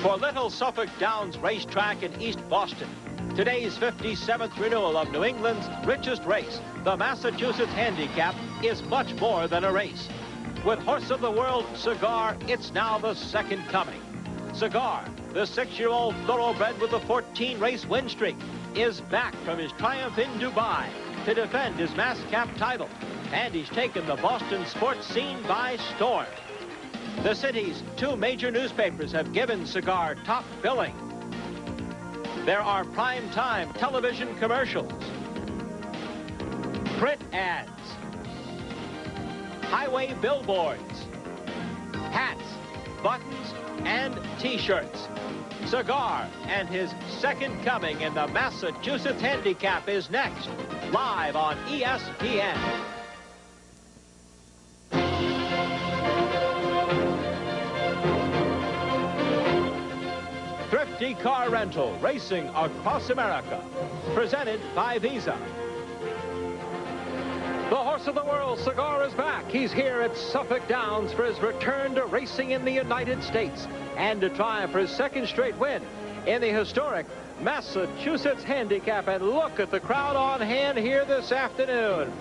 for Little Suffolk Downs Racetrack in East Boston. Today's 57th renewal of New England's richest race, the Massachusetts Handicap, is much more than a race. With Horse of the World, Cigar, it's now the second coming. Cigar, the 6-year-old thoroughbred with a 14-race win streak, is back from his triumph in Dubai to defend his Mascap title, and he's taken the Boston sports scene by storm. The city's 2 major newspapers have given Cigar top billing. There are prime-time television commercials, print ads, highway billboards, hats, buttons, and T-shirts. Cigar and his second coming in the Massachusetts Handicap is next, live on ESPN. Thrifty Car Rental, racing across America. Presented by Visa. The Horse of the World, Cigar, is back. He's here at Suffolk Downs for his return to racing in the United States and to try for his second straight win in the historic Massachusetts Handicap. And look at the crowd on hand here this afternoon.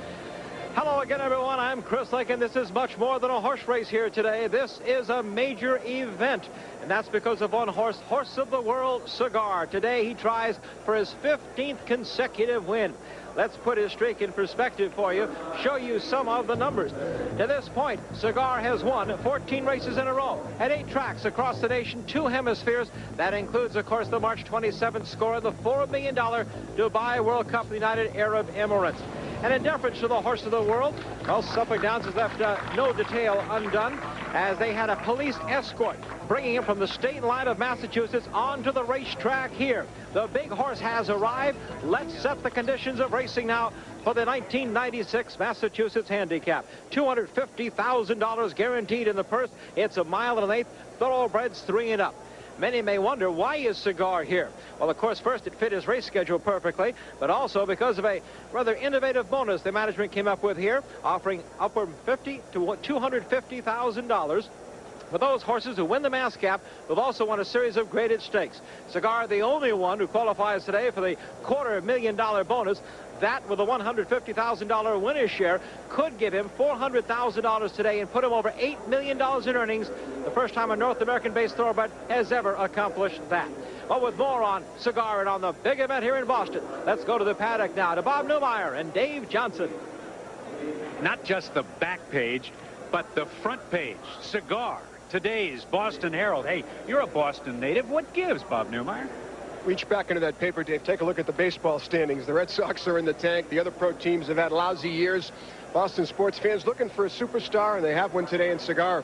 Hello again, everyone. I'm Chris Lake, and this is much more than a horse race here today. This is a major event, and that's because of one horse, Horse of the World, Cigar. Today he tries for his 15th consecutive win. Let's put his streak in perspective for you, show you some of the numbers. To this point, Cigar has won 14 races in a row at 8 tracks across the nation, 2 hemispheres. That includes, of course, the March 27th score of the $4 million Dubai World Cup, United Arab Emirates. And in deference to the Horse of the World, well, Suffolk Downs has left no detail undone, as they had a police escort bringing him from the state line of Massachusetts onto the racetrack here. The big horse has arrived. Let's set the conditions of racing now for the 1996 Massachusetts Handicap. $250,000 guaranteed in the purse. It's 1 1/8 thoroughbreds 3 and up. Many may wonder, why is Cigar here? Well, of course, first it fit his race schedule perfectly, but also because of a rather innovative bonus the management came up with here, offering upward $50,000 to $250,000 for those horses who win the Mascap, who've also won a series of graded stakes. Cigar, the only one who qualifies today for the $250,000 bonus. That, with a $150,000 winner's share, could give him $400,000 today and put him over $8 million in earnings. The first time a North American-based thoroughbred has ever accomplished that. But with more on Cigar and on the big event here in Boston, let's go to the paddock now to Bob Newmeyer and Dave Johnson. Not just the back page, but the front page. Cigar, today's Boston Herald. Hey, you're a Boston native. What gives, Bob Newmeyer? Reach back into that paper, Dave. Take a look at the baseball standings. The Red Sox are in the tank. The other pro teams have had lousy years. Boston sports fans looking for a superstar, and they have one today in Cigar.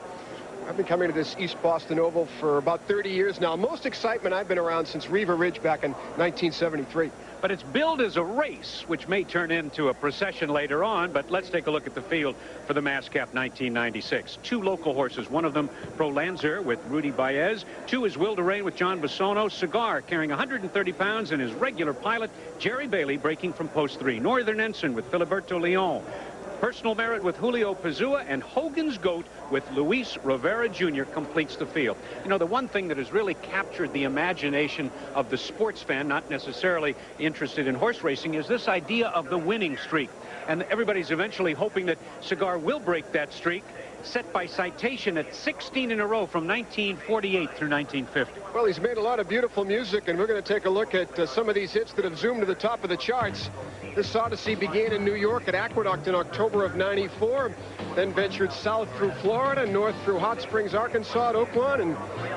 I've been coming to this East Boston Oval for about 30 years now. Most excitement I've been around since Riva Ridge back in 1973. But it's billed as a race, which may turn into a procession later on. But let's take a look at the field for the Mascap 1996. 2 local horses, one of them Pro Lancer with Rudy Baez. 2 is Will Durain with John Basono. Cigar carrying 130 pounds, and his regular pilot, Jerry Bailey, breaking from post 3. Northern Ensign with Filiberto Leon. Personal Merit with Julio Pazua, and Hogan's Goat with Luis Rivera Jr. completes the field. You know, the one thing that has really captured the imagination of the sports fan, not necessarily interested in horse racing, is this idea of the winning streak. And everybody's eventually hoping that Cigar will break that streak, set by Citation at 16 in a row from 1948 through 1950. Well, he's made a lot of beautiful music, and we're going to take a look at some of these hits that have zoomed to the top of the charts. This odyssey began in New York at Aqueduct in October of '94, then ventured south through Florida, north through Hot Springs, Arkansas, at Oaklawn, and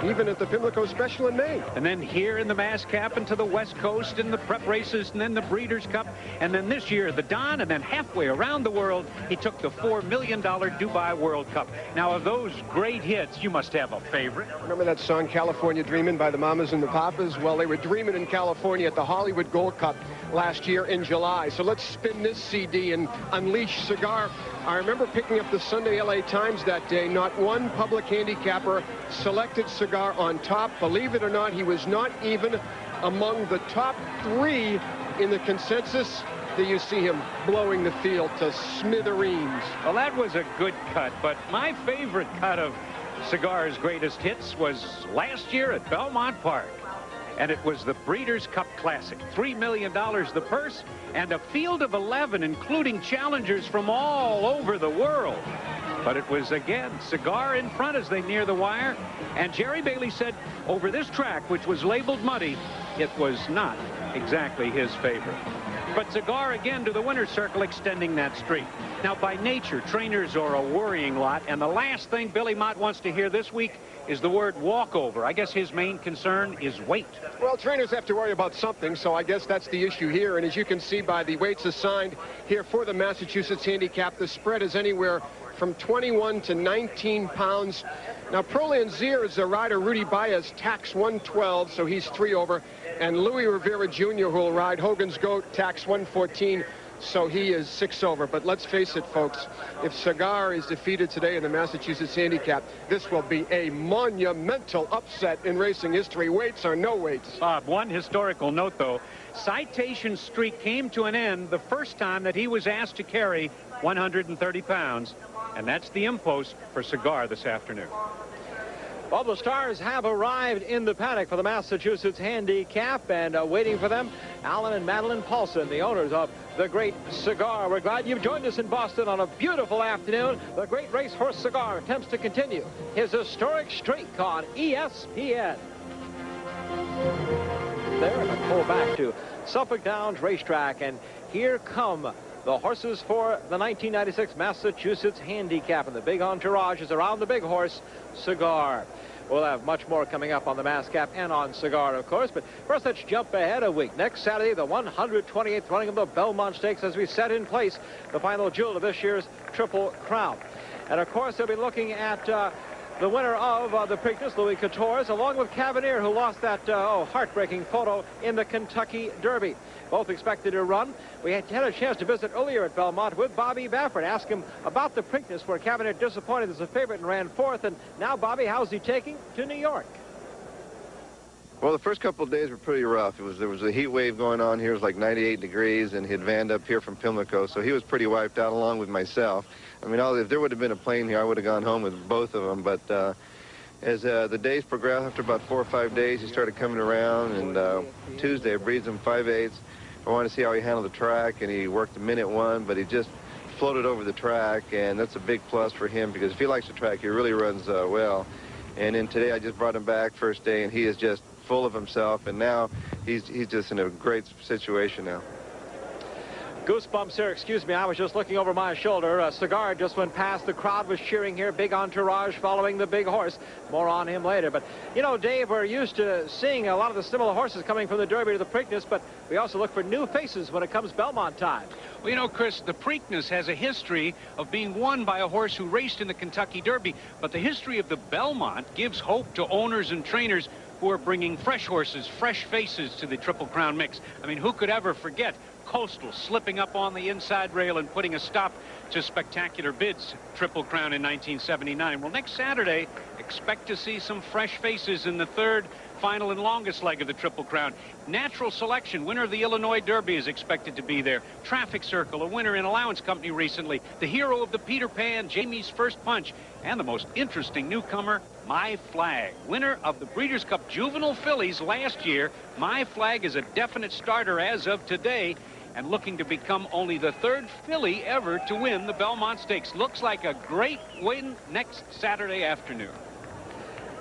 even at the Pimlico Special in Maine. And then here in the Mascap and to the West Coast in the prep races, and then the Breeders' Cup, and then this year the Don, and then halfway around the world, he took the $4 million Dubai World Cup. Now, of those great hits, you must have a favorite. Remember that song, California Dreamin' by the Mamas and the Papas? Well, they were dreaming in California at the Hollywood Gold Cup last year in July. So let's spin this CD and unleash Cigar. I remember picking up the Sunday LA Times that day. Not one public handicapper selected Cigar on top. Believe it or not, he was not even among the top 3 in the consensus. There you see him blowing the field to smithereens. Well, that was a good cut, but my favorite cut of Cigar's greatest hits was last year at Belmont Park. And it was the Breeders' Cup Classic. $3 million the purse, and a field of 11, including challengers from all over the world. But it was, again, Cigar in front as they near the wire. And Jerry Bailey said over this track, which was labeled muddy, it was not exactly his favorite. But Cigar again to the winner's circle, extending that streak. Now, by nature, trainers are a worrying lot, and the last thing Billy Mott wants to hear this week is the word walkover. I guess his main concern is weight. Well, trainers have to worry about something, so I guess that's the issue here. And as you can see by the weights assigned here for the Massachusetts Handicap, the spread is anywhere from 21 to 19 pounds. Now, Pro Lanzier's rider Rudy Baez tax 112, so he's 3 over. And Louis Rivera Jr., who will ride Hogan's Goat, tax 114, so he is 6 over. But let's face it, folks, if Cigar is defeated today in the Massachusetts Handicap, this will be a monumental upset in racing history. Weights or no weights. Bob, one historical note, though. Citation's streak came to an end the first time that he was asked to carry 130 pounds. And that's the impost for Cigar this afternoon. Well, the stars have arrived in the paddock for the Massachusetts Handicap, and waiting for them, Alan and Madeline Paulson, the owners of the Great Cigar. We're glad you've joined us in Boston on a beautiful afternoon. The Great Racehorse Cigar attempts to continue his historic streak on ESPN. There, and a pull back to Suffolk Downs Racetrack, and here come the horses for the 1996 Massachusetts Handicap, and the big entourage is around the big horse, Cigar. We'll have much more coming up on the Mascap and on Cigar, of course. But first, let's jump ahead a week. Next Saturday, the 128th running of the Belmont Stakes, as we set in place the final jewel of this year's Triple Crown. And, of course, they'll be looking at the winner of the Preakness, Louis Quatorze, along with Cavalier, who lost that heartbreaking photo in the Kentucky Derby. Both expected to run. We had a chance to visit earlier at Belmont with Bobby Baffert, ask him about the Preakness, where Cavalier disappointed as a favorite and ran 4th. And now, Bobby, how's he taking to New York? Well, the first couple of days were pretty rough. There was a heat wave going on here. It was like 98 degrees, and he had vanned up here from Pimlico, so he was pretty wiped out along with myself. I mean, if there would have been a plane here, I would have gone home with both of them. But as the days progressed, after about 4 or 5 days, he started coming around. And Tuesday, I breathed him 5/8. I wanted to see how he handled the track, and he worked a minute 1, but he just floated over the track, and that's a big plus for him because if he likes the track, he really runs well. And then today, I just brought him back first day, and he is just full of himself, and now he's just in a great situation now. Goosebumps here, excuse me, I was just looking over my shoulder. Cigar just went past. The crowd was cheering here. Big entourage following the big horse. More on him later. But, you know, Dave, we're used to seeing a lot of the similar horses coming from the Derby to the Preakness, but we also look for new faces when it comes Belmont time. Well, you know, Chris, the Preakness has a history of being won by a horse who raced in the Kentucky Derby, but the history of the Belmont gives hope to owners and trainers who are bringing fresh horses, fresh faces to the Triple Crown mix. I mean, who could ever forget Coastal slipping up on the inside rail and putting a stop to Spectacular Bid's Triple Crown in 1979. Well, next Saturday, expect to see some fresh faces in the third, final, and longest leg of the Triple Crown. Natural Selection, winner of the Illinois Derby, is expected to be there. Traffic Circle, a winner in Allowance Company recently. The hero of the Peter Pan, Jamie's First Punch. And the most interesting newcomer, My Flag. Winner of the Breeders' Cup Juvenile Fillies last year, My Flag is a definite starter as of today, and looking to become only the 3rd filly ever to win the Belmont Stakes. Looks like a great win next Saturday afternoon.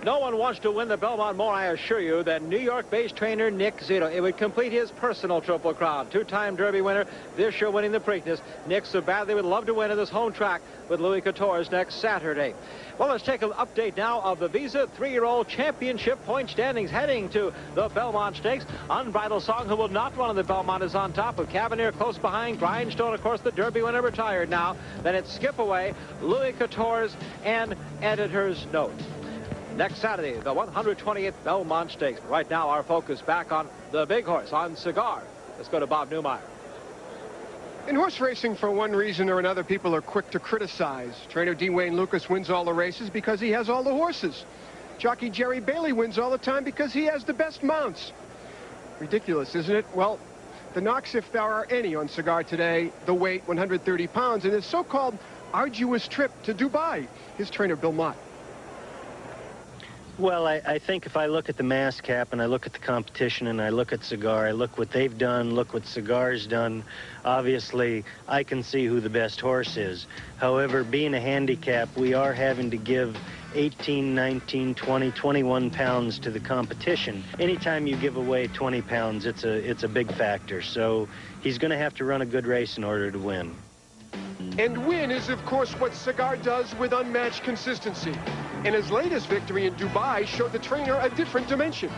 No one wants to win the Belmont more, I assure you, than New York-based trainer Nick Zito. It would complete his personal Triple Crown. 2-time Derby winner, this year winning the Preakness. Nick so badly would love to win at this home track with Louis Quatorze next Saturday. Well, let's take an update now of the Visa 3-year-old championship point standings heading to the Belmont Stakes. Unbridled Song, who will not run in the Belmont, is on top, with Cavalier close behind. Grindstone, of course, the Derby winner, retired now. Then it's Skip Away, Louis Quatorze, and Editor's Note. Next Saturday, the 128th Belmont Stakes. Right now, our focus back on the big horse, on Cigar. Let's go to Bob Newmeyer. In horse racing, for one reason or another, people are quick to criticize. Trainer D. Wayne Lucas wins all the races because he has all the horses. Jockey Jerry Bailey wins all the time because he has the best mounts. Ridiculous, isn't it? Well, the knocks, if there are any, on Cigar today, the weight, 130 pounds, and his so-called arduous trip to Dubai. His trainer, Bill Mott. Well, I think if I look at the Mascap and I look at the competition and I look at Cigar, I look what they've done, look what Cigar's done, obviously I can see who the best horse is. However, being a handicap, we are having to give 18, 19, 20, 21 pounds to the competition. Anytime you give away 20 pounds, it's a big factor. So he's going to have to run a good race in order to win. And win is, of course, what Cigar does with unmatched consistency. And his latest victory in Dubai showed the trainer a different dimension.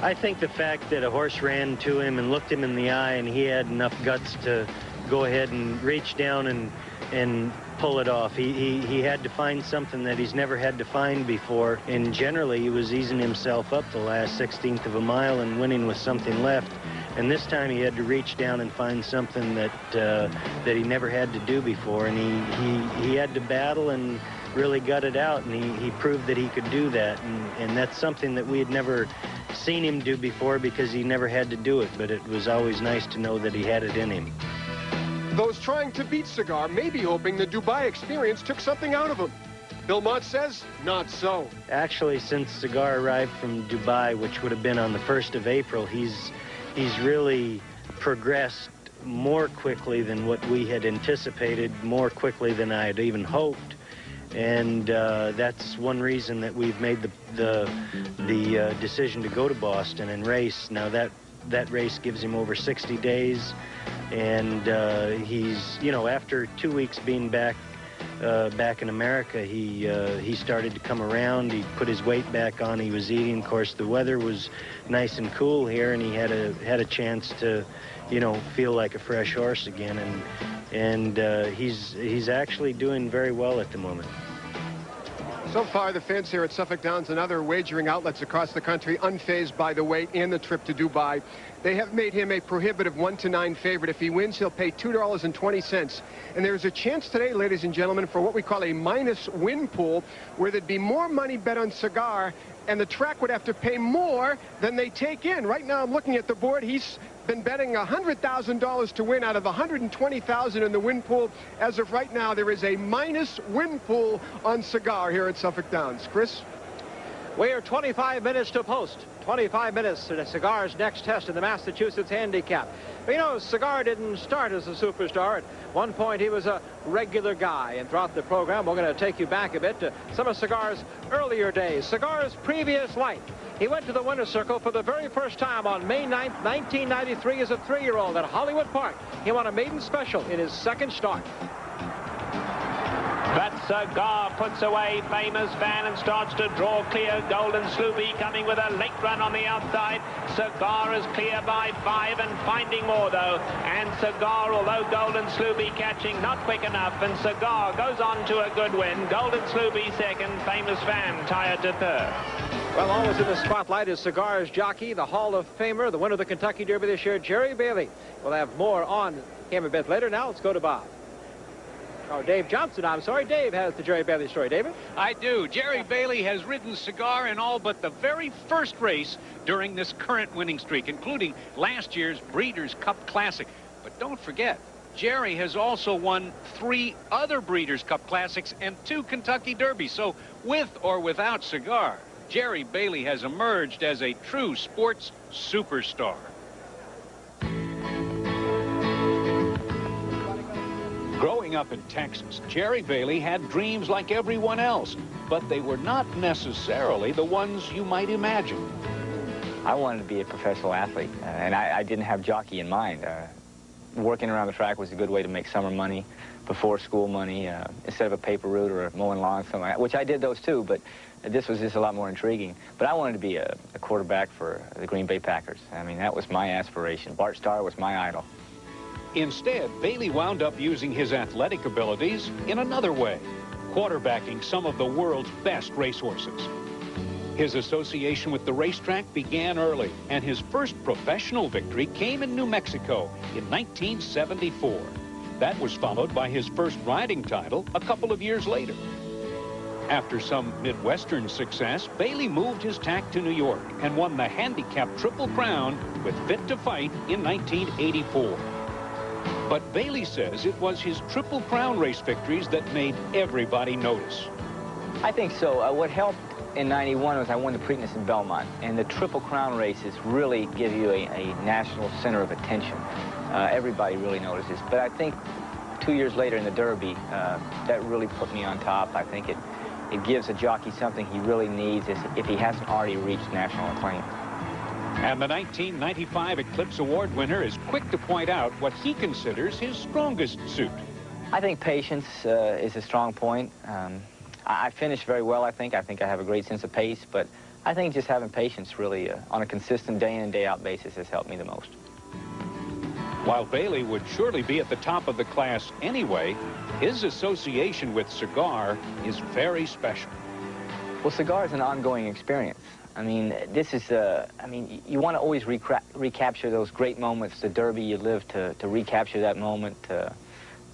I think the fact that a horse ran to him and looked him in the eye and he had enough guts to go ahead and reach down and pull it off. He had to find something that he's never had to find before. And generally, he was easing himself up the last 16th of a mile and winning with something left. And this time he had to reach down and find something that that he never had to do before. And he had to battle and really gut it out, and he proved that he could do that. And that's something that we had never seen him do before because he never had to do it. But it was always nice to know that he had it in him. Those trying to beat Cigar may be hoping the Dubai experience took something out of him. Bill Mott says, not so. Actually, since Cigar arrived from Dubai, which would have been on the 1st of April, he's really progressed more quickly than what we had anticipated, more quickly than I had even hoped. And that's one reason that we've made the decision to go to Boston and race. Now that race gives him over 60 days, and he's, you know, after 2 weeks being back in America, he started to come around. He put his weight back on. He was eating. Of course, the weather was nice and cool here, and he had a chance to, you know, feel like a fresh horse again. And he's actually doing very well at the moment. So far, the fans here at Suffolk Downs and other wagering outlets across the country unfazed by the weight and the trip to Dubai. They have made him a prohibitive 1-9 favorite. If he wins, he'll pay $2.20. And there's a chance today, ladies and gentlemen, for what we call a minus win pool, where there'd be more money bet on Cigar, and the track would have to pay more than they take in. Right now, I'm looking at the board. He's been betting $100,000 to win out of $120,000 in the win pool. As of right now, there is a minus win pool on Cigar here at Suffolk Downs. Chris? We are 25 minutes to post. 25 minutes to the Cigar's next test in the Massachusetts Handicap. But, you know, Cigar didn't start as a superstar. At one point, he was a regular guy. And throughout the program, we're going to take you back a bit to some of Cigar's earlier days. Cigar's previous life. He went to the winner's circle for the very first time on May 9th, 1993 as a 3-year-old at Hollywood Park. He won a maiden special in his second start. But Cigar puts away Famous Fan and starts to draw clear. Golden Sloopy coming with a late run on the outside. Cigar is clear by 5 and finding more, though. And Cigar, although Golden Sloopy catching, not quick enough. And Cigar goes on to a good win. Golden Sloopy second, Famous Fan tired to third. Well, always in the spotlight is Cigar's jockey, the Hall of Famer, the winner of the Kentucky Derby this year, Jerry Bailey. We'll have more on him a bit later. Now let's go to Bob. Oh, Dave Johnson, I'm sorry. Dave has the Jerry Bailey story. David? I do. Jerry Bailey has ridden Cigar in all but the very first race during this current winning streak, including last year's Breeders' Cup Classic. But don't forget, Jerry has also won 3 other Breeders' Cup Classics and 2 Kentucky Derbies. So with or without Cigar, Jerry Bailey has emerged as a true sports superstar. Growing up in Texas, Jerry Bailey had dreams like everyone else, but they were not necessarily the ones you might imagine. I wanted to be a professional athlete, and I didn't have jockey in mind. Working around the track was a good way to make summer money, before school money, instead of a paper route or mowing lawns, something like that, which I did those too, but this was just a lot more intriguing. But I wanted to be a quarterback for the Green Bay Packers. I mean, that was my aspiration. Bart Starr was my idol. Instead, Bailey wound up using his athletic abilities in another way, quarterbacking some of the world's best racehorses. His association with the racetrack began early, and his first professional victory came in New Mexico in 1974. That was followed by his first riding title a couple of years later. After some Midwestern success, Bailey moved his tack to New York and won the handicap Triple Crown with Fit to Fight in 1984. But Bailey says it was his Triple Crown race victories that made everybody notice. I think so. What helped in '91 was I won the Preakness in Belmont, and the Triple Crown races really give you a national center of attention. Everybody really notices. But I think 2 years later in the Derby, that really put me on top. I think it gives a jockey something he really needs if he hasn't already reached national acclaim. And the 1995 Eclipse Award winner is quick to point out what he considers his strongest suit. I think patience is a strong point. I finished very well, I think. I think I have a great sense of pace, but I think just having patience really on a consistent day in and day out basis has helped me the most. While Bailey would surely be at the top of the class anyway, his association with Cigar is very special. Well, Cigar is an ongoing experience. I mean, this is, I mean, you want to always recapture those great moments. The Derby, you live to recapture that moment.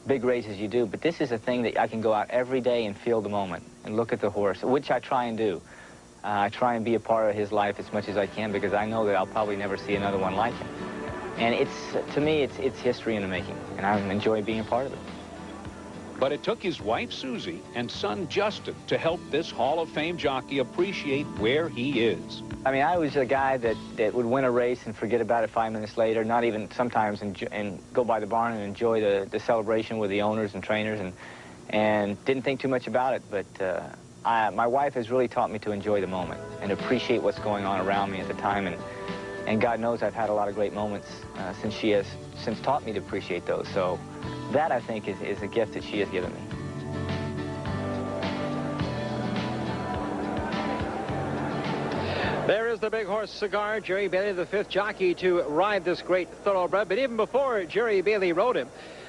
Big races you do, but this is a thing that I can go out every day and feel the moment and look at the horse, which I try and do. I try and be a part of his life as much as I can because I know that I'll probably never see another one like him. And to me, it's history in the making, and I enjoy being a part of it. But it took his wife, Susie, and son, Justin, to help this Hall of Fame jockey appreciate where he is. I mean, I was a guy that would win a race and forget about it 5 minutes later, not even sometimes, and go by the barn and enjoy the celebration with the owners and trainers, and didn't think too much about it. But my wife has really taught me to enjoy the moment and appreciate what's going on around me at the time. And God knows I've had a lot of great moments since she has taught me to appreciate those. So that, I think, is a gift that she has given me. There is the big horse Cigar, Jerry Bailey, the 5th jockey to ride this great thoroughbred. But even before Jerry Bailey rode him,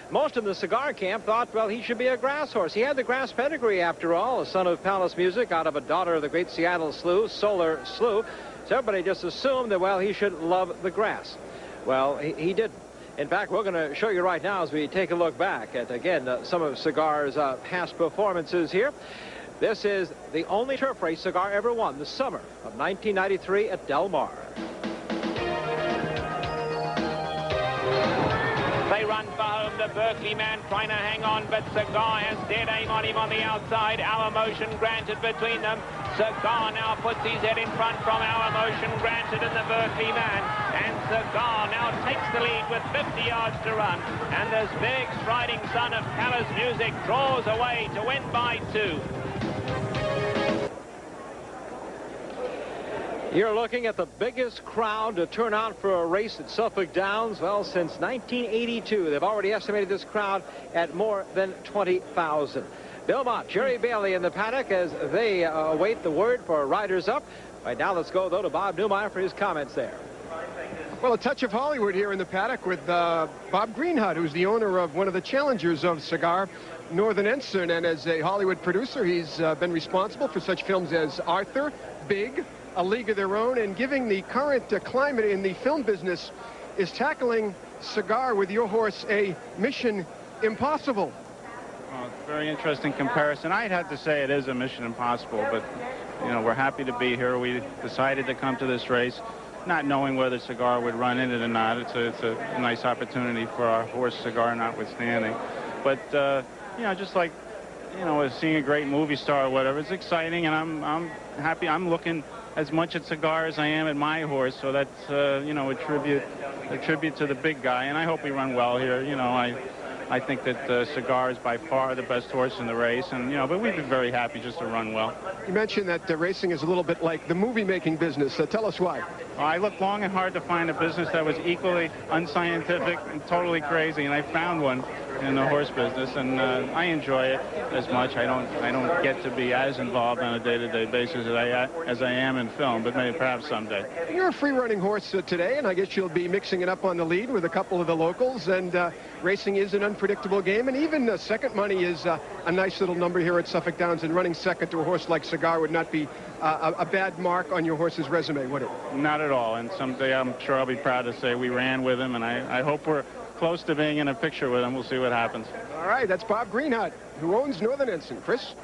most of the Cigar camp thought, well, he should be a grass horse. He had the grass pedigree, after all, a son of Palace Music out of a daughter of the great Seattle Slew, Solar Slew. So everybody just assumed that, well, he should love the grass. Well, he didn't. In fact, we're going to show you right now as we take a look back at, again, some of Cigar's past performances here. This is the only turf race Cigar ever won, the summer of 1993 at Del Mar. They run for home, the Berkeley man trying to hang on, but Cigar has dead aim on him on the outside. Our motion granted between them. Cigar now puts his head in front from Our motion granted and the Berkeley man. And Cigar now takes the lead with 50 yards to run. And this big striding son of Palace Music draws away to win by 2. You're looking at the biggest crowd to turn out for a race at Suffolk Downs. Well, since 1982, they've already estimated this crowd at more than 20,000. Belmont, Jerry Bailey in the paddock as they await the word for riders up. Right now, let's go, though, to Bob Newmeyer for his comments there. Well, a touch of Hollywood here in the paddock with Bob Greenhut, who's the owner of one of the challengers of Cigar, Northern Ensign. And as a Hollywood producer, he's been responsible for such films as Arthur, Big, A League of Their Own, and giving the current climate in the film business is tackling Cigar with your horse a mission impossible. Well, it's a very interesting comparison. I'd have to say it is a mission impossible, but, you know, we're happy to be here. We decided to come to this race not knowing whether Cigar would run in it or not. It's a nice opportunity for our horse, Cigar, notwithstanding. But, you know, just like, you know, seeing a great movie star or whatever, it's exciting, and I'm happy. I'm looking as much at Cigar as I am at my horse, so that's, you know, a tribute to the big guy, and I hope we run well here. You know, I think that Cigar is by far the best horse in the race, and, you know, but we'd be very happy just to run well. You mentioned that racing is a little bit like the movie-making business. Tell us why. Well, I looked long and hard to find a business that was equally unscientific and totally crazy, and I found one in the horse business, and I enjoy it as much. I don't get to be as involved on a day-to-day basis as I am in film, but maybe perhaps someday. You're a free-running horse today, and I guess you'll be mixing it up on the lead with a couple of the locals, and racing is an unpredictable game, and even second money is a nice little number here at Suffolk Downs, and running second to a horse like Cigar would not be a bad mark on your horse's resume, would it? Not at all, and someday I'm sure I'll be proud to say we ran with him, and I hope we're close to being in a picture with him. We'll see what happens. All right, that's Bob Greenhut, who owns Northern Ensign. Chris?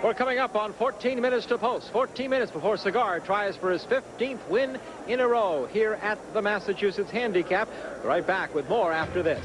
We're coming up on 14 minutes to post. 14 minutes before Cigar tries for his 15th win in a row here at the Massachusetts Handicap. Right back with more after this.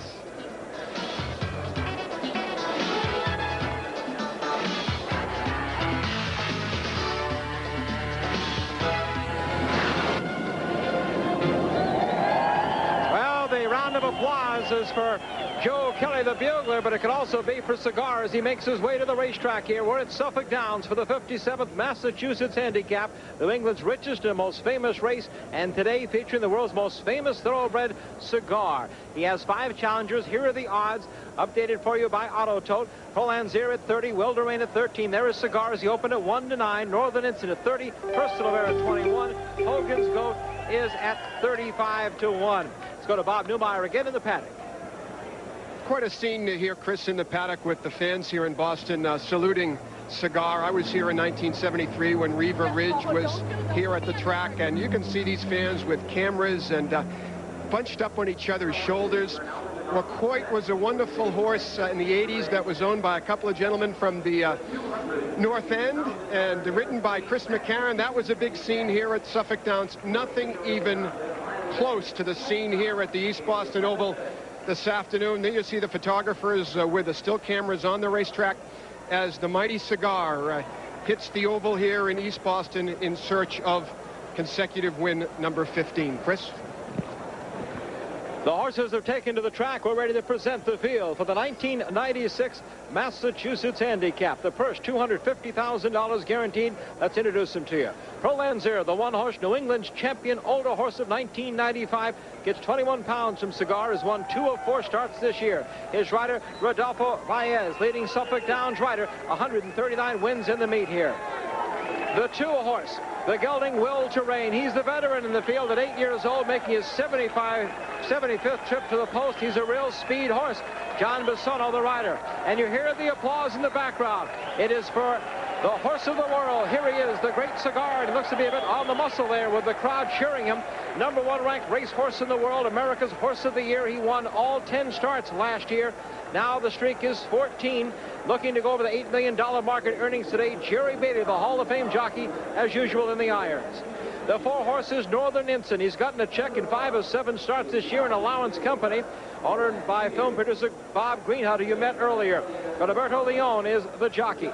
applause is for Joe Kelly, the bugler, but it could also be for Cigar as he makes his way to the racetrack here. We're at Suffolk Downs for the 57th Massachusetts Handicap, New England's richest and most famous race, and today featuring the world's most famous thoroughbred, Cigar. He has 5 challengers. Here are the odds, updated for you by Autotote. Prolanzir at 30, Wilderrain at 13. There is Cigar as he opened at 1-9. Northern Instant at 30, Personal Bear at 21. Hogan's Goat is at 35-1. Let's go to Bob Newmeyer again in the paddock. Quite a scene here, Chris, in the paddock with the fans here in Boston saluting Cigar. I was here in 1973 when Riva Ridge was here at the track, and you can see these fans with cameras and bunched up on each other's shoulders. McCoy was a wonderful horse in the 80s that was owned by a couple of gentlemen from the North End and written by Chris McCarron. That was a big scene here at Suffolk Downs. Nothing even close to the scene here at the East Boston Oval this afternoon. Then you see the photographers with the still cameras on the racetrack as the mighty Cigar hits the oval here in East Boston in search of consecutive win number 15. Chris? The horses have taken to the track. We're ready to present the field for the 1996 Massachusetts Handicap. The purse, $250,000 guaranteed. Let's introduce them to you. Prolanzir, the one-horse New England's champion older horse of 1995, gets 21 pounds from Cigar, has won 2 of 4 starts this year. His rider, Rodolfo Baez, leading Suffolk Downs rider, 139 wins in the meet here. The 2-horse, the gelding Will to Reign. He's the veteran in the field at 8 years old, making his 75th trip to the post. He's a real speed horse. John Bissono, the rider. And you hear the applause in the background. It is for the horse of the world. Here he is, the great Cigar. He looks to be a bit on the muscle there with the crowd cheering him. Number 1 ranked racehorse in the world, America's Horse of the Year. He won all 10 starts last year. Now the streak is 14. Looking to go over the $8 million market earnings today, Jerry Bailey, the Hall of Fame jockey, as usual in the irons. The 4 horses, Northern Instant. He's gotten a check in 5 of 7 starts this year in Allowance Company, honored by film producer Bob Greenhout, who you met earlier. But Alberto Leon is the jockey.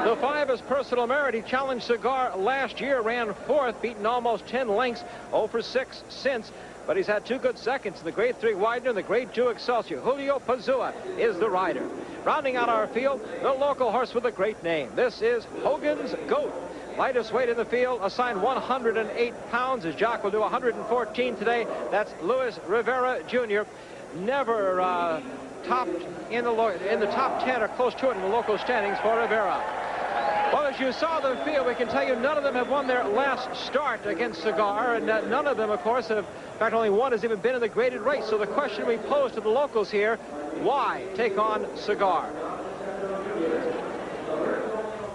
The 5 is Personal Merit. He challenged Cigar last year, ran 4th, beaten almost 10 lengths, 0 for 6 since. But he's had 2 good seconds in the Grade 3 Widener and the Grade 2 Excelsior. Julio Pazua is the rider. Rounding out our field, the local horse with a great name. This is Hogan's Goat. Lightest weight in the field, assigned 108 pounds. His jock will do 114 today. That's Luis Rivera Jr. Never topped in the top 10 or close to it in the local standings for Rivera. Well, as you saw the field, we can tell you none of them have won their last start against Cigar, and none of them, of course, have, in fact, only one has even been in the graded race. So the question we pose to the locals here, why take on Cigar?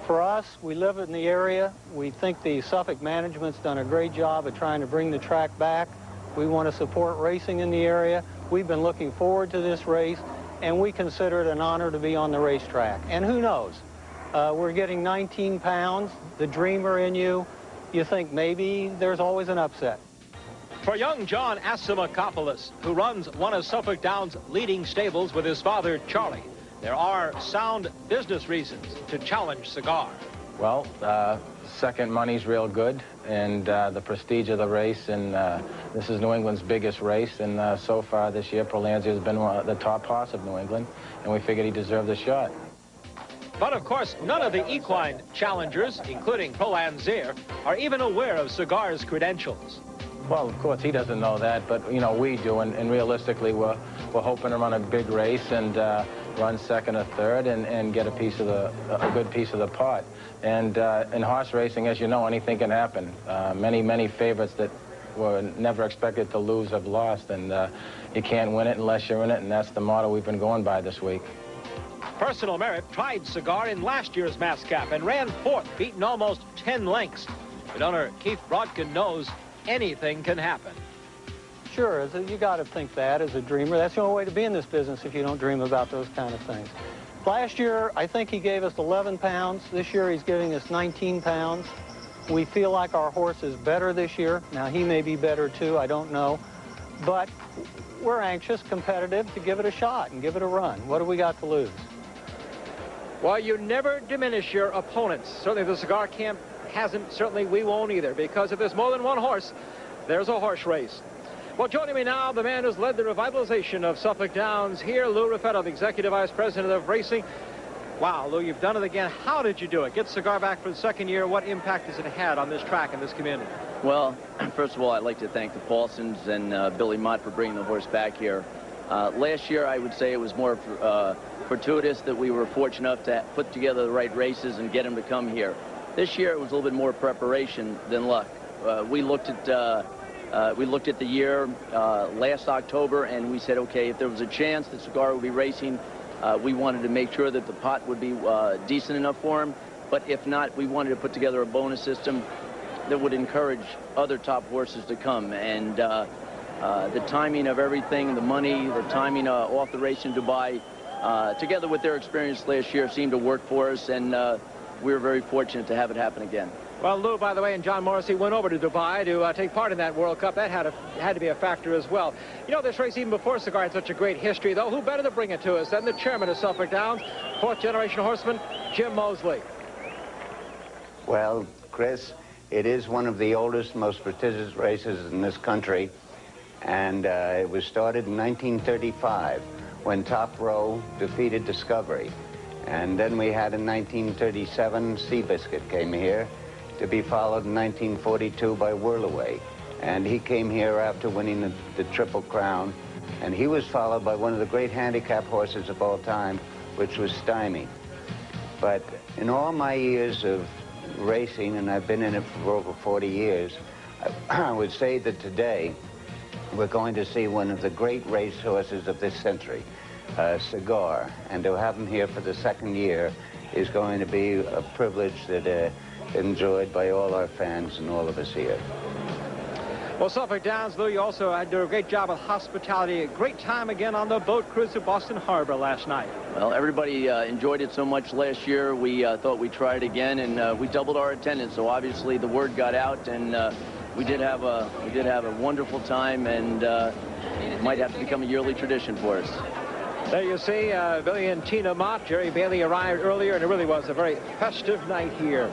For us, we live in the area. We think the Suffolk management's done a great job of trying to bring the track back. We want to support racing in the area. We've been looking forward to this race, and we consider it an honor to be on the racetrack. And who knows? We're getting 19 pounds, the dreamer in you. You think maybe there's always an upset. For young John Asimakopoulos, who runs one of Suffolk Downs' leading stables with his father, Charlie, there are sound business reasons to challenge Cigar. Well, second money's real good, and the prestige of the race, and this is New England's biggest race, and so far this year, Prolanzir has been the top horse of New England, and we figured he deserved a shot. But, of course, none of the equine challengers, including Prolanzir, are even aware of Cigar's credentials. Well, of course, he doesn't know that, but, you know, we do, and realistically, we're hoping to run a big race and run second or third and get a good piece of the pot. And in horse racing, as you know, anything can happen. Many favorites that were never expected to lose have lost, and you can't win it unless you're in it, and that's the motto we've been going by this week. Personal Merit tried Cigar in last year's Mascap and ran 4th, beaten almost 10 lengths. But owner Keith Brodkin knows anything can happen. Sure, you got to think that as a dreamer. That's the only way to be in this business if you don't dream about those kind of things. Last year, I think he gave us 11 pounds. This year, he's giving us 19 pounds. We feel like our horse is better this year. Now, he may be better, too. I don't know. But we're anxious, competitive, to give it a shot and give it a run. What do we got to lose? Well, you never diminish your opponents. Certainly the Cigar camp hasn't. Certainly we won't either, because if there's more than one horse, there's a horse race. Well, joining me now, the man who's led the revitalization of Suffolk Downs here, Lou Raffetto, the Executive Vice President of Racing. Wow, Lou, you've done it again. How did you do it? Get Cigar back for the second year. What impact has it had on this track and this community? Well, first of all, I'd like to thank the Paulsons and Billy Mott for bringing the horse back here. Last year, I would say it was more fortuitous that we were fortunate enough to put together the right races and get him to come here. This year, it was a little bit more preparation than luck. We looked at the year last October, and we said, okay, if there was a chance that Cigar would be racing, we wanted to make sure that the pot would be decent enough for him. But if not, we wanted to put together a bonus system that would encourage other top horses to come. And the timing of everything, the money, the timing off the race in Dubai, together with their experience last year, seemed to work for us, and we were very fortunate to have it happen again. Well, Lou, by the way, and John Morrissey went over to Dubai to take part in that World Cup. That had to be a factor as well. You know, this race, even before Cigar, had such a great history, though. Who better to bring it to us than the chairman of Suffolk Downs, fourth-generation horseman, Jim Mosley? Well, Chris, it is one of the oldest, most prestigious races in this country, and it was started in 1935 when Top Row defeated Discovery. And then we had in 1937, Seabiscuit came here, to be followed in 1942 by Whirlaway. And he came here after winning the Triple Crown, and he was followed by one of the great handicap horses of all time, which was Stymie. But in all my years of racing, and I've been in it for over 40 years, I would say that today we're going to see one of the great race horses of this century, Cigar. And to have him here for the second year is going to be a privilege that enjoyed by all our fans and all of us here. Well, Suffolk Downs, Lou, you also did a great job of hospitality. A great time again on the boat cruise to Boston Harbor last night. Well, everybody enjoyed it so much last year. We thought we'd try it again, and we doubled our attendance. So obviously the word got out, and we did have a wonderful time, and it might have to become a yearly tradition for us. There you see Billy and Tina Mott. Jerry Bailey arrived earlier, and it really was a very festive night here.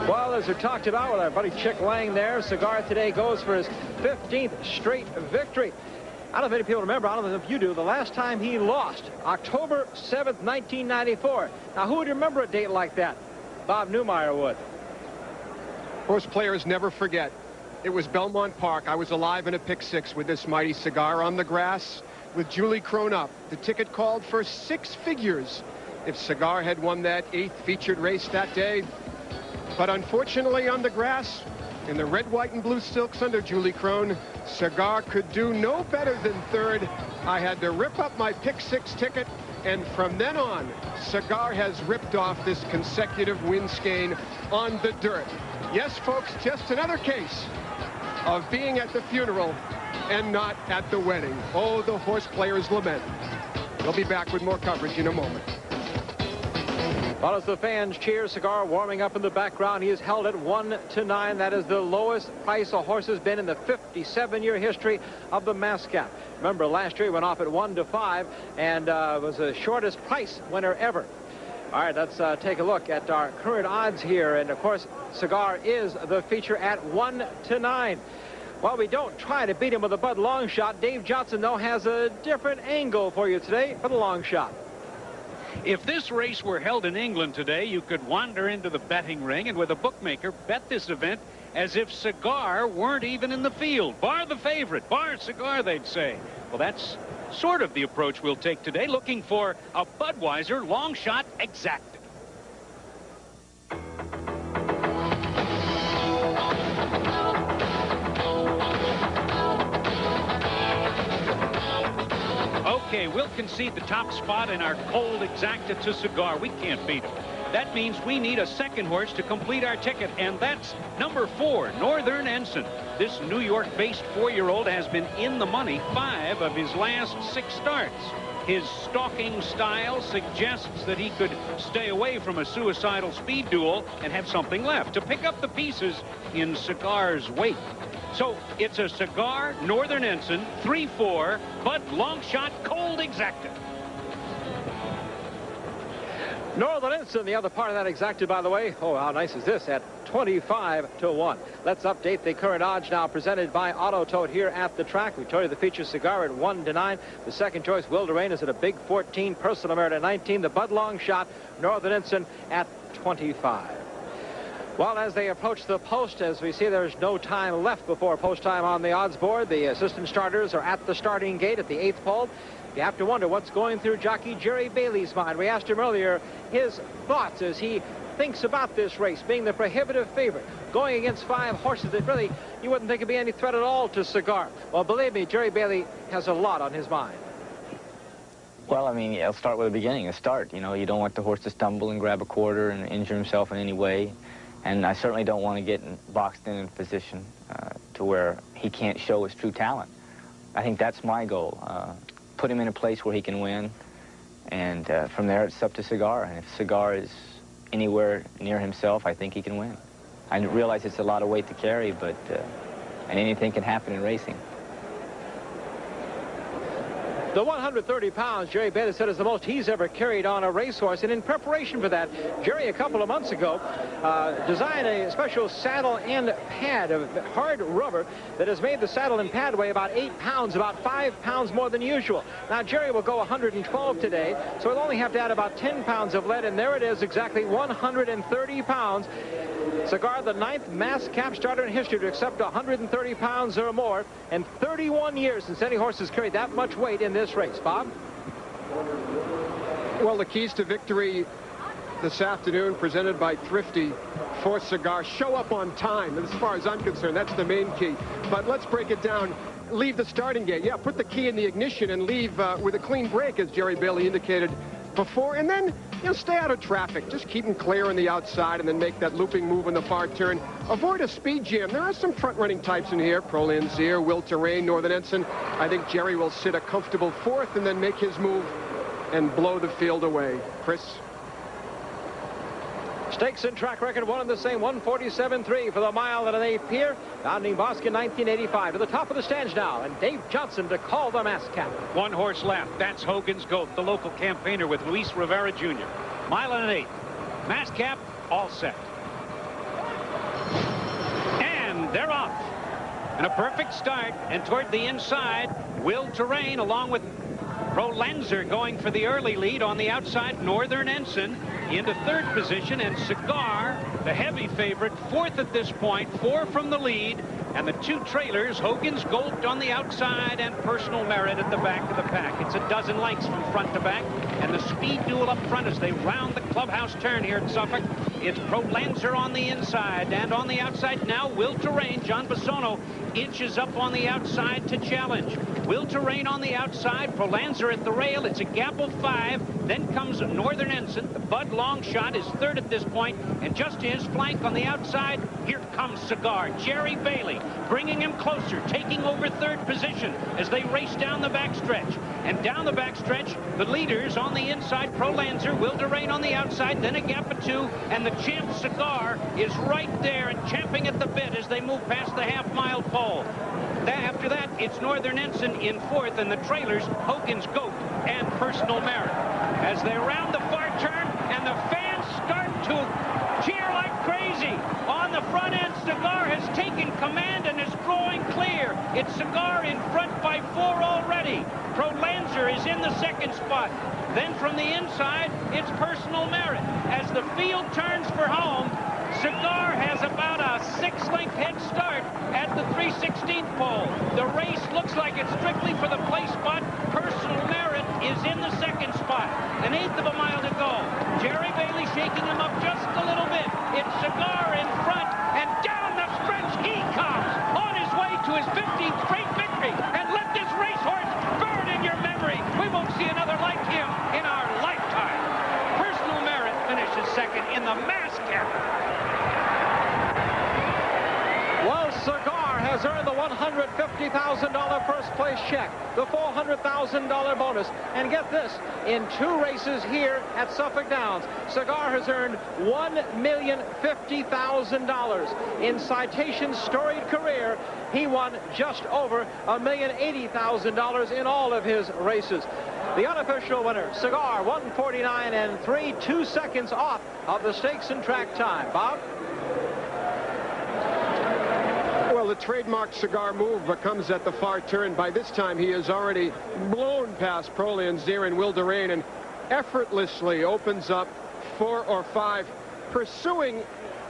Well, as we talked about with our buddy Chick Lang there, Cigar today goes for his 15th straight victory. I don't know if many people remember, I don't know if you do, the last time he lost, October 7th, 1994. Now, who would remember a date like that? Bob Newmeyer would. Horse players never forget. It was Belmont Park. I was alive in a pick six with this mighty Cigar on the grass with Julie Crone up. The ticket called for 6 figures if Cigar had won that 8th featured race that day. But unfortunately on the grass, in the red, white, and blue silks under Julie Crone, Cigar could do no better than third. I had to rip up my pick six ticket, and from then on, Cigar has ripped off this consecutive win skein on the dirt. Yes, folks, just another case of being at the funeral and not at the wedding. Oh, the horse players lament. We'll be back with more coverage in a moment. Well, as the fans cheer, Cigar warming up in the background. He is held at 1-9. That is the lowest price a horse has been in the 57-year history of the Mascap. Remember, last year he went off at 1-5 and was the shortest price winner ever. All right, let's take a look at our current odds here. And, of course, Cigar is the feature at 1-9. While we don't try to beat him with a Bud long shot, Dave Johnson, though, has a different angle for you today for the long shot. If this race were held in England today, you could wander into the betting ring and with a bookmaker bet this event as if Cigar weren't even in the field. Bar the favorite, bar Cigar, they'd say. Well, that's sort of the approach we'll take today, looking for a Budweiser long shot exacta. Okay, we'll concede the top spot in our cold exacta to Cigar. We can't beat him. That means we need a second horse to complete our ticket, and that's number 4, Northern Ensign. This New York-based 4-year-old has been in the money 5 of his last 6 starts. His stalking style suggests that he could stay away from a suicidal speed duel and have something left to pick up the pieces in Cigar's wake. So it's a Cigar, Northern Ensign, 3-4, Bud long shot, cold exacta. Northern Ensign, the other part of that exacted, by the way. Oh, how nice is this at 25-1. Let's update the current odds now presented by Auto Tote here at the track. We told you the feature cigar at 1-9. The second choice, Will Durain, is at a big 14. Personal Merit at 19. The Bud Long Shot, Northern Ensign at 25. Well, as they approach the post, as we see, there's no time left before post time on the odds board. The assistant starters are at the starting gate at the 8th pole. You have to wonder what's going through jockey Jerry Bailey's mind. We asked him earlier his thoughts as he thinks about this race, being the prohibitive favorite, going against 5 horses that really you wouldn't think would be any threat at all to Cigar. Well, believe me, Jerry Bailey has a lot on his mind. Well, I mean, I'll start with the beginning. A start, you know, you don't want the horse to stumble and grab a quarter and injure himself in any way. And I certainly don't want to get boxed in a position to where he can't show his true talent. I think that's my goal. Put him in a place where he can win, and from there it's up to Cigar. And if Cigar is anywhere near himself, I think he can win. I realize it's a lot of weight to carry, but and anything can happen in racing. The 130 pounds, Jerry Bailey said, is the most he's ever carried on a racehorse. And in preparation for that, Jerry, a couple of months ago, designed a special saddle and pad of hard rubber that has made the saddle and pad weigh about 8 pounds, about 5 pounds more than usual. Now, Jerry will go 112 today, so he'll only have to add about 10 pounds of lead, and there it is, exactly 130 pounds. Cigar, the 9th mass cap starter in history to accept 130 pounds or more, and 31 years since any horse has carried that much weight in this race. Bob? Well, the keys to victory this afternoon presented by Thrifty for Cigar. Show up on time. As far as I'm concerned, that's the main key. But let's break it down. Leave the starting gate. Yeah, put the key in the ignition and leave with a clean break, as Jerry Bailey indicated before. And then, you know, stay out of traffic. Just keep them clear on the outside and then make that looping move on the far turn. Avoid a speed jam. There are some front-running types in here. Prolanzier, Will Terrain, Northern Ensign. I think Jerry will sit a comfortable 4th and then make his move and blow the field away. Chris? Stakes and track record, one and the same, 147.3 for the mile and an eighth here. Founding Boston 1985. To the top of the stands now, and Dave Johnson to call the mass cap. 1 horse left. That's Hogan's Goat, the local campaigner with Luis Rivera Jr. Mile and an eighth. Mass cap, all set. And they're off. And a perfect start. And toward the inside, Will Terrain along with Prolanzier going for the early lead. On the outside, Northern Ensign into 3rd position, and Cigar, the heavy favorite, 4th at this point, 4 from the lead, and the 2 trailers, Hogan's Gold on the outside and Personal Merit at the back of the pack. It's a dozen lengths from front to back, and the speed duel up front as they round the clubhouse turn here at Suffolk. It's Prolanzier on the inside, and on the outside now, Will Terrain. John Basono inches up on the outside to challenge. Will Terrain on the outside, Prolanzier at the rail. It's a gap of 5. Then comes Northern Ensign. The Bud Long Shot is 3rd at this point, and just to his flank on the outside, here comes Cigar. Jerry Bailey bringing him closer, taking over 3rd position as they race down the backstretch. And down the backstretch, the leaders on the inside, Prolanzier, Will Terrain on the outside, then a gap of 2, and the champ Cigar is right there and champing at the bit as they move past the half-mile pole. After that, it's Northern Ensign in 4th, and the trailers, Hogan's Goat and Personal Merit. As they round the far turn, and the fans start to cheer like crazy. On the front end, Cigar has taken command and is drawing clear. It's Cigar in front by 4 already. Prolanzier is in the 2nd spot. Then from the inside, it's Personal Merit. As the field turns for home, Cigar has about a 6-length head start at the 3/16th pole. The race looks like it's strictly for the place spot. Personal Merit is in the 2nd spot. An 1/8 of a mile to go. Jerry Bailey shaking him up just a little bit. It's Cigar in front, and down the stretch he comes on his way to his 15th straight victory. And let this racehorse burn in your memory. We won't see another like him in our lifetime. Personal Merit finishes 2nd in the mass cap. Well, Cigar has earned the 100. $250,000 first place check, the $400,000 bonus. And get this, in 2 races here at Suffolk Downs, Cigar has earned $1,050,000. In Citation's storied career, he won just over $1,080,000 in all of his races. The unofficial winner, Cigar, 1:49 3, 2 seconds off of the stakes and track time. Bob? Well, the trademark Cigar move comes at the far turn. By this time, he has already blown past Prolanzir and Will Durain and effortlessly opens up 4 or 5, pursuing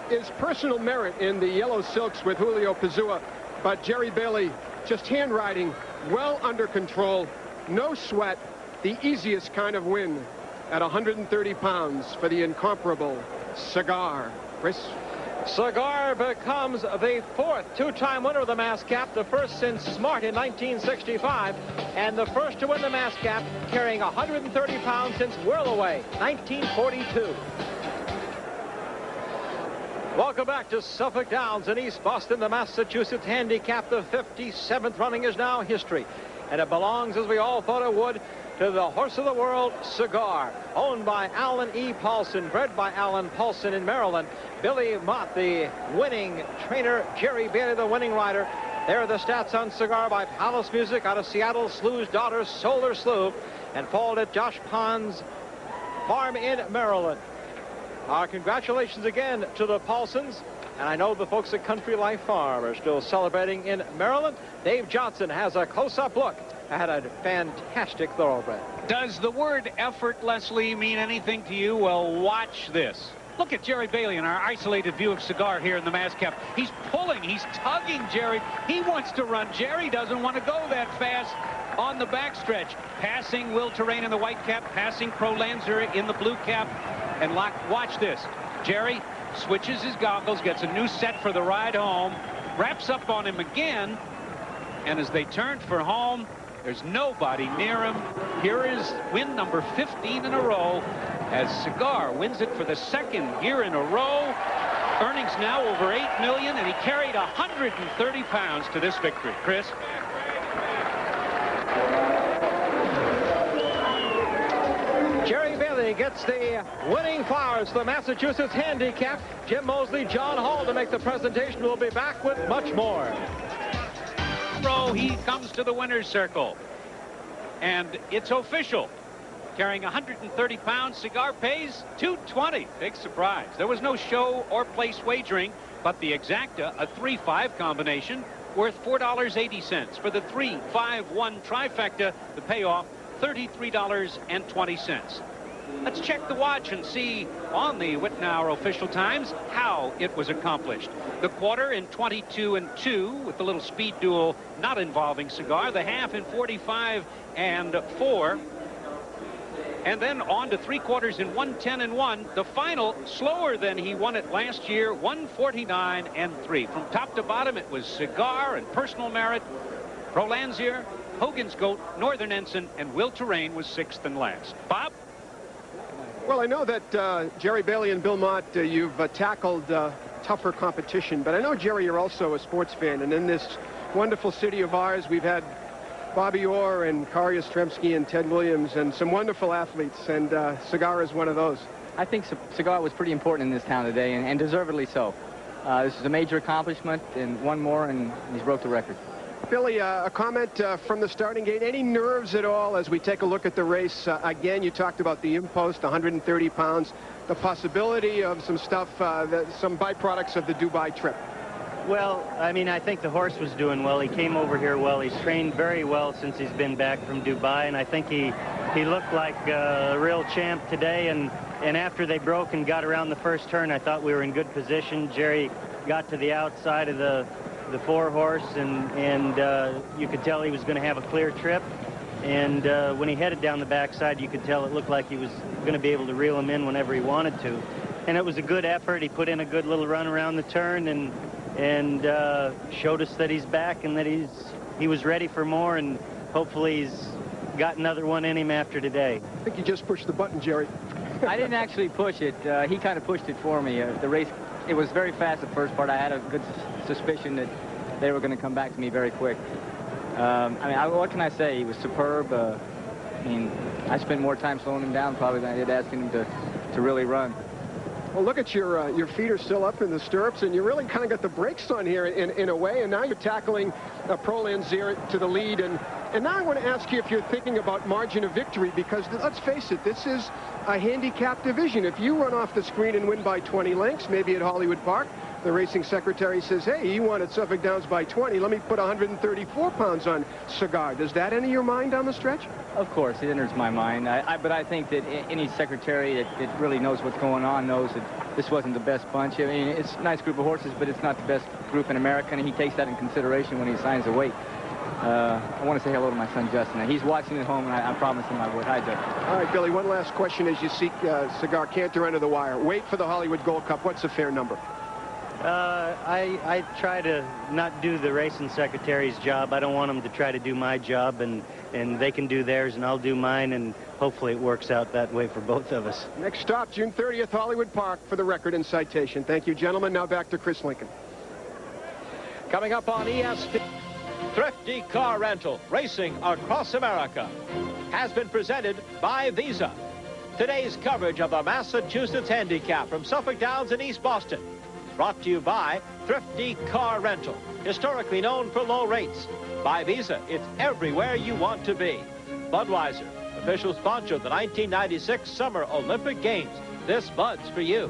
his personal merit in the yellow silks with Julio Pazua. But Jerry Bailey just hand riding, well under control, no sweat, the easiest kind of win at 130 pounds for the incomparable Cigar. Chris? Cigar becomes the 4th two-time winner of the Mascap, the first since Smart in 1965, and the first to win the Mascap, carrying 130 pounds since Whirlaway, 1942. Welcome back to Suffolk Downs in East Boston. The Massachusetts Handicap, the 57th running, is now history. And it belongs, as we all thought it would, to the horse of the world, Cigar, owned by Alan E. Paulson, bred by Alan Paulson in Maryland. Billy Mott, the winning trainer, Jerry Bailey, the winning rider. There are the stats on Cigar by Palace Music out of Seattle, Slew's daughter, Solar Slew, and foaled at Josh Pond's farm in Maryland. Our congratulations again to the Paulsons, and I know the folks at Country Life Farm are still celebrating in Maryland. Dave Johnson has a close-up look at a fantastic thoroughbred. Does the word effortlessly mean anything to you? Well, watch this. Look at Jerry Bailey in our isolated view of Cigar here in the Mascap. He's pulling, he's tugging Jerry. He wants to run. Jerry doesn't want to go that fast on the backstretch. Passing Will Terrain in the white cap, passing Prolanzir in the blue cap. And watch this. Jerry switches his goggles, gets a new set for the ride home, wraps up on him again, and as they turn for home, there's nobody near him. Here is win number 15 in a row as Cigar wins it for the 2nd year in a row. Earnings now over $8 million, and he carried 130 pounds to this victory. Chris? Jerry Bailey gets the winning flowers for the Massachusetts Handicap. Jim Mosley, John Hall to make the presentation. We'll be back with much more. He comes to the winner's circle, and it's official. Carrying 130 pounds, Cigar pays $220. Big surprise. There was no show or place wagering, but the exacta, a 3-5 combination, worth $4.80. For the 3-5-1 trifecta, the payoff, $33.20. Let's check the watch and see on the Whitnauer official times how it was accomplished. The quarter in 22-2 with the little speed duel not involving Cigar. The half in 45-4. And then on to 3/4 in 110-1. The final slower than he won it last year, 149-3. From top to bottom, it was Cigar and personal merit. Prolanzir, Hogan's Goat, Northern Ensign, and Will Terrain was 6th and last. Bob? Well, I know that Jerry Bailey and Bill Mott, you've tackled tougher competition, but I know, Jerry, you're also a sports fan, and in this wonderful city of ours, we've had Bobby Orr and Kari Ostremski and Ted Williams and some wonderful athletes, and Cigar is one of those. I think Cigar was pretty important in this town today, and deservedly so. This is a major accomplishment, and one more, and he's broke the record. Billy, a comment from the starting gate. Any nerves at all as we take a look at the race? Again, you talked about the impost, 130 pounds, the possibility of some stuff, some byproducts of the Dubai trip. Well, I mean, I think the horse was doing well. He came over here well. He's trained very well since he's been back from Dubai, and I think he looked like a real champ today. And after they broke and got around the first turn, I thought we were in good position. Jerry got to the outside of the 4-horse, and you could tell he was going to have a clear trip. And when he headed down the backside, you could tell it looked like he was going to be able to reel him in whenever he wanted to. And it was a good effort. He put in a good little run around the turn and showed us that he's back and that he was ready for more, and hopefully he's got another one in him after today. I think you just pushed the button, Jerry. I didn't actually push it. He kind of pushed it for me. The race, it was very fast the first part. I had a good suspicion that they were going to come back to me very quick. I mean, what can I say? He was superb. I mean, I spent more time slowing him down probably than I did asking him to really run. Well, look at your feet are still up in the stirrups, and you really kind of got the brakes on here in a way, and now you're tackling Pro-Lancer to the lead. And now I want to ask you if you're thinking about margin of victory, because let's face it, this is a handicap division. If you run off the screen and win by 20 lengths, maybe at Hollywood Park, the racing secretary says, hey, you wanted Suffolk Downs by 20. Let me put 134 pounds on Cigar. Does that enter your mind down the stretch? Of course, it enters my mind. But I think that any secretary that really knows what's going on knows that this wasn't the best bunch. I mean, it's a nice group of horses, but it's not the best group in America, and he takes that in consideration when he assigns the weight. I want to say hello to my son, Justin. He's watching at home, and I promised him I would. Hi, Justin. All right, Billy, one last question as you seek Cigar Canter under the wire. Weight for the Hollywood Gold Cup. What's a fair number? I try to not do the racing secretary's job. I don't want them to try to do my job, and they can do theirs, and I'll do mine, and hopefully it works out that way for both of us. Next stop, June 30th, Hollywood Park, for the record and citation. Thank you, gentlemen. Now back to Chris Lincoln. Coming up on ESPN, Thrifty Car Rental, racing across America, has been presented by Visa. Today's coverage of the Massachusetts Handicap from Suffolk Downs in East Boston. Brought to you by Thrifty Car Rental, historically known for low rates. By Visa, it's everywhere you want to be. Budweiser, official sponsor of the 1996 Summer Olympic Games. This Bud's for you.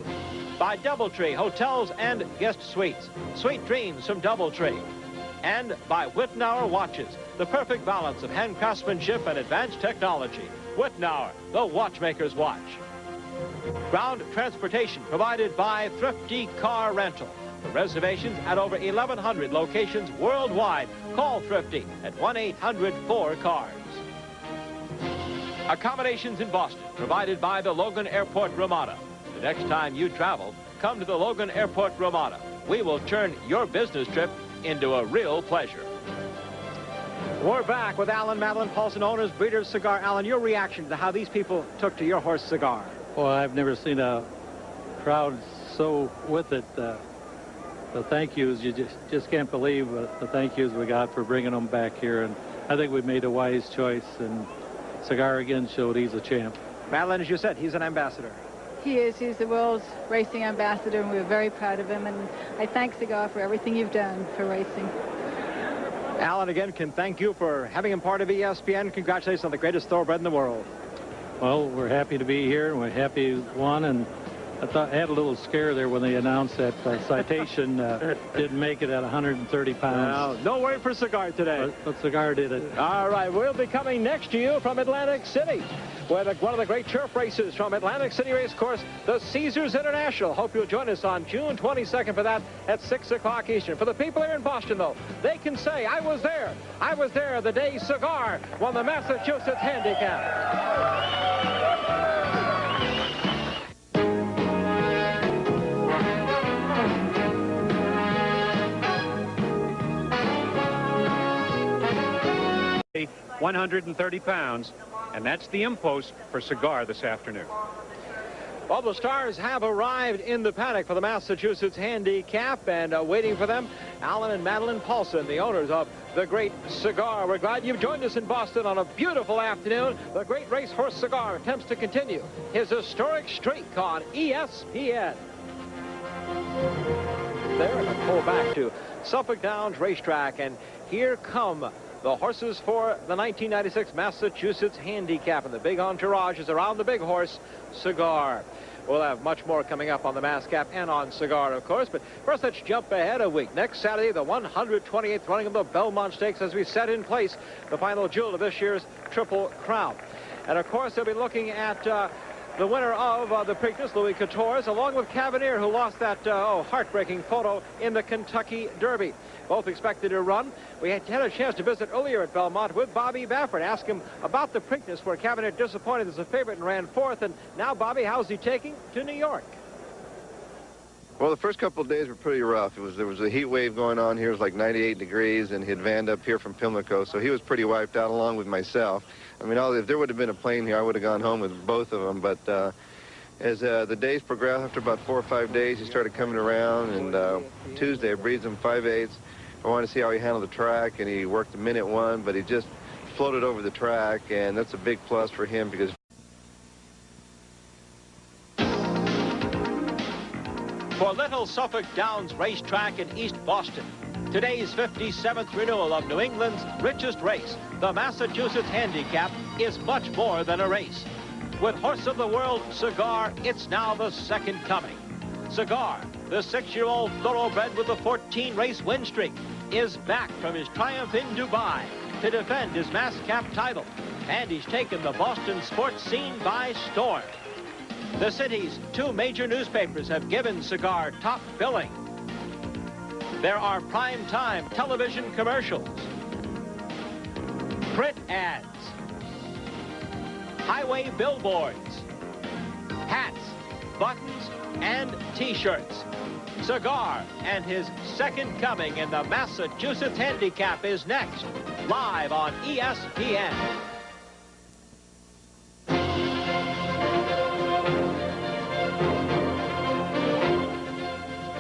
By Doubletree Hotels and Guest Suites. Sweet dreams from Doubletree. And by Whitnauer Watches, the perfect balance of hand craftsmanship and advanced technology. Whitnauer, the watchmaker's watch. Ground transportation provided by Thrifty Car Rental. For reservations at over 1,100 locations worldwide, call Thrifty at 1-800-4CARS. Accommodations in Boston provided by the Logan Airport Ramada. The next time you travel, come to the Logan Airport Ramada. We will turn your business trip into a real pleasure. We're back with Alan, Madeline Paulson, owners, breeders, Cigar. Alan, your reaction to how these people took to your horse, Cigar? Well, I've never seen a crowd so with it. The thank yous, you just can't believe the thank yous we got for bringing them back here. And I think we made a wise choice, and Cigar again showed he's a champ. Madeline, as you said, he's an ambassador. He is. He's the world's racing ambassador, and we're very proud of him. And I thank Cigar for everything you've done for racing. Alan, again, can thank you for having him part of ESPN. Congratulations on the greatest thoroughbred in the world. Well, we're happy to be here, and we're happy he won. And I had a little scare there when they announced that citation didn't make it at 130 pounds. No worry for Cigar today. But Cigar did it. All right, we'll be coming next to you from Atlantic City, where one of the great turf races from Atlantic City Race Course, the Caesars International. Hope you'll join us on June 22nd for that at 6 o'clock Eastern. For the people here in Boston, though, they can say, I was there. I was there the day Cigar won the Massachusetts Handicap. $130 pounds, and that's the impost for Cigar this afternoon. Well, the stars have arrived in the paddock for the Massachusetts Handicap, and waiting for them, Alan and Madeline Paulson, the owners of the great Cigar. We're glad you've joined us in Boston on a beautiful afternoon. The great racehorse Cigar attempts to continue his historic streak on ESPN. There, and a pull back to Suffolk Downs Racetrack, and here come the horses for the 1996 Massachusetts Handicap, and the big entourage is around the big horse, Cigar. We'll have much more coming up on the Mascap and on Cigar, of course. But first, let's jump ahead a week. Next Saturday, the 128th running of the Belmont Stakes, as we set in place the final jewel of this year's Triple Crown. And, of course, they'll be looking at the winner of the Preakness, Louis Quatorze, along with Cavalier, who lost that heartbreaking photo in the Kentucky Derby. Both expected to run. We had a chance to visit earlier at Belmont with Bobby Baffert, ask him about the Preakness, where Cavalier disappointed as a favorite and ran fourth. And now, Bobby, how's he taking to New York? Well, the first couple of days were pretty rough. There was a heat wave going on here. It was like 98 degrees, and he had vanned up here from Pimlico, so he was pretty wiped out along with myself. I mean, if there would have been a plane here, I would have gone home with both of them. But as the days progressed, after about 4 or 5 days, he started coming around, and Tuesday I breathed him 5/8. I wanted to see how he handled the track, and he worked a minute one, but he just floated over the track, and that's a big plus for him because for Little Suffolk Downs Racetrack in East Boston, today's 57th renewal of New England's richest race, the Massachusetts Handicap, is much more than a race. With Horse of the World, Cigar, it's now the second coming. Cigar, the 6-year-old thoroughbred with a 14-race win streak, is back from his triumph in Dubai to defend his Mascap title, and he's taken the Boston sports scene by storm. The city's 2 major newspapers have given Cigar top billing. There are prime-time television commercials, print ads, highway billboards, hats, buttons, and T-shirts. Cigar and his second coming in the Massachusetts Handicap is next, live on ESPN.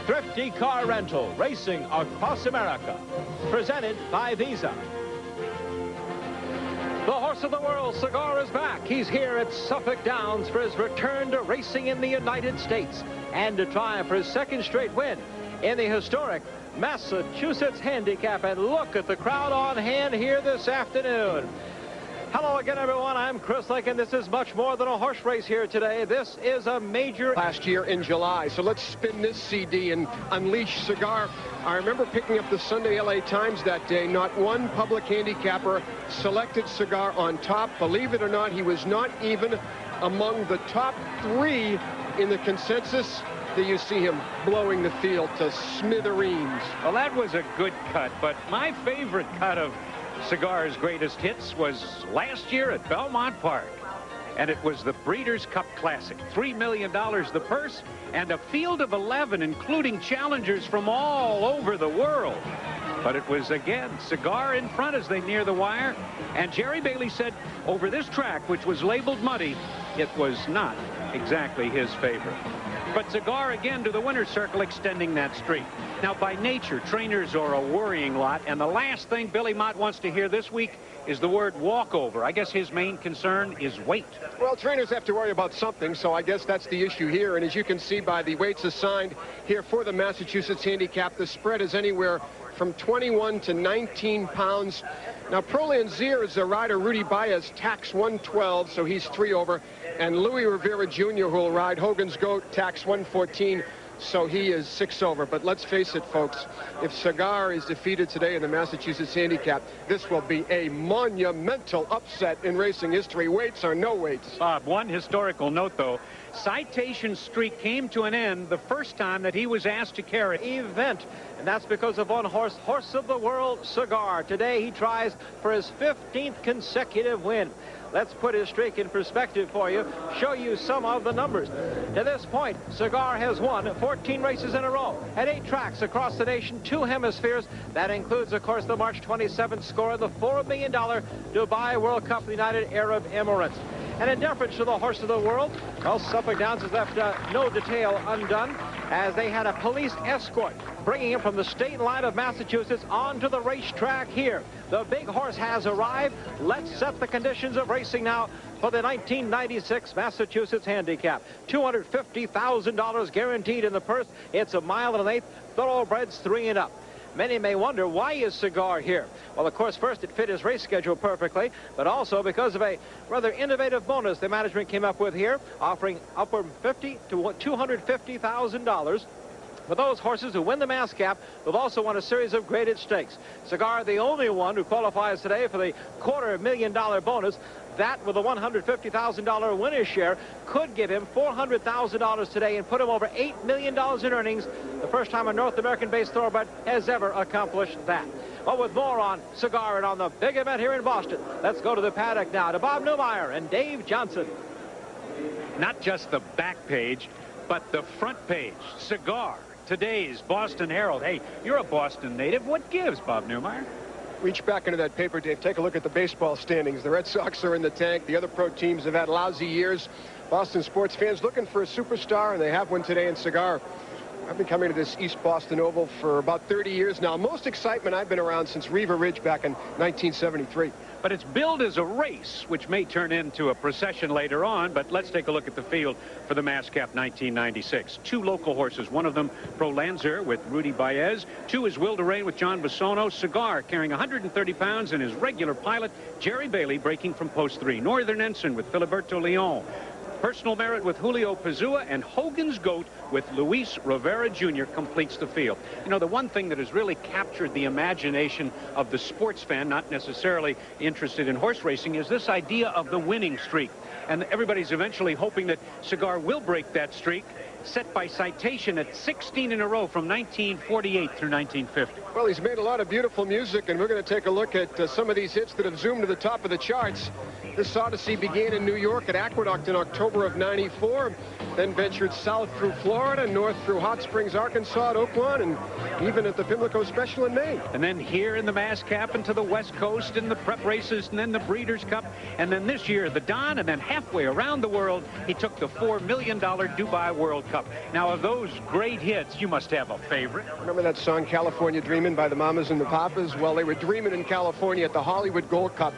Thrifty Car Rental, racing across America. Presented by Visa. The Horse of the World, Cigar, is back. He's here at Suffolk Downs for his return to racing in the United States and to try for his second straight win in the historic Massachusetts Handicap. And look at the crowd on hand here this afternoon. Hello again, everyone. I'm Chris Lake, and this is much more than a horse race here today. This is a major... Last year in July. So let's spin this CD and unleash Cigar. I remember picking up the Sunday LA Times that day. Not one public handicapper selected Cigar on top. Believe it or not, he was not even among the top 3 in the consensus. There you see him blowing the field to smithereens. Well, that was a good cut, but my favorite cut of Cigar's greatest hits was last year at Belmont Park. And it was the Breeders' Cup Classic. $3 million the purse, and a field of 11, including challengers from all over the world. But it was, again, Cigar in front as they near the wire. And Jerry Bailey said over this track, which was labeled muddy, it was not exactly his favorite. But Cigar again to the winner's circle, extending that streak. Now, by nature, trainers are a worrying lot, and the last thing Billy Mott wants to hear this week is the word walkover. I guess his main concern is weight. Well, trainers have to worry about something, so I guess that's the issue here. And as you can see by the weights assigned here for the Massachusetts Handicap, the spread is anywhere from 21 to 19 pounds. Now, Pro Lanzier's rider Rudy Baez tax 112, so he's 3 over. And Louis Rivera Jr., who will ride Hogan's Goat, tax 114, so he is 6 over. But let's face it, folks, if Cigar is defeated today in the Massachusetts Handicap, this will be a monumental upset in racing history. Weights or no weights. Bob, one historical note, though. Citation streak came to an end the first time that he was asked to carry event, and that's because of one horse, Horse of the World, Cigar. Today he tries for his 15th consecutive win. Let's put his streak in perspective for you, show you some of the numbers. To this point, Cigar has won 14 races in a row at 8 tracks across the nation, 2 hemispheres. That includes, of course, the March 27th score of the $4 million Dubai World Cup, United Arab Emirates. And in deference to the Horse of the World, well, Suffolk Downs has left no detail undone, as they had a police escort bringing him from the state line of Massachusetts onto the racetrack here. The big horse has arrived. Let's set the conditions of racing now for the 1996 Massachusetts Handicap. $250,000 guaranteed in the purse. It's 1 1/8 thoroughbreds 3 and up. Many may wonder, why is Cigar here? Well, of course, first it fit his race schedule perfectly, but also because of a rather innovative bonus the management came up with here, offering upward $50,000 to $250,000 for those horses who win the Mascap, who've also won a series of graded stakes. Cigar, the only one who qualifies today for the $250,000 bonus. That, with a $150,000 winner's share, could give him $400,000 today and put him over $8 million in earnings. The first time a North American-based thoroughbred has ever accomplished that. Well, with more on Cigar and on the big event here in Boston, let's go to the paddock now to Bob Newmeyer and Dave Johnson. Not just the back page, but the front page. Cigar, today's Boston Herald. Hey, you're a Boston native. What gives, Bob Newmeyer? Reach back into that paper, Dave. Take a look at the baseball standings. The Red Sox are in the tank. The other pro teams have had lousy years. Boston sports fans looking for a superstar, and they have one today in Cigar. I've been coming to this East Boston Oval for about 30 years now. Most excitement I've been around since Riva Ridge back in 1973. But it's billed as a race, which may turn into a procession later on. But let's take a look at the field for the MASCAP 1996. 2 local horses, one of them Pro Lancer with Rudy Baez. 2 is Will Durain with John Basono. Cigar carrying 130 pounds and his regular pilot, Jerry Bailey, breaking from post 3. Northern Ensign with Filiberto Leon. Personal Merit with Julio Pazua, and Hogan's Goat with Luis Rivera Jr. completes the field. You know, the one thing that has really captured the imagination of the sports fan, not necessarily interested in horse racing, is this idea of the winning streak. And everybody's eventually hoping that Cigar will break that streak, set by Citation at 16 in a row from 1948 through 1950. Well, he's made a lot of beautiful music, and we're going to take a look at some of these hits that have zoomed to the top of the charts. This odyssey began in New York at Aqueduct in October of '94, then ventured south through Florida, north through Hot Springs, Arkansas, at Oaklawn, and even at the Pimlico Special in Maine. And then here in the MASCAP and to the West Coast in the prep races, and then the Breeders' Cup, and then this year the Don, and then halfway around the world, he took the $4 million Dubai World Cup. Now, of those great hits, you must have a favorite. Remember that song, California Dreamin' by the Mamas and the Papas? Well, they were dreaming in California at the Hollywood Gold Cup.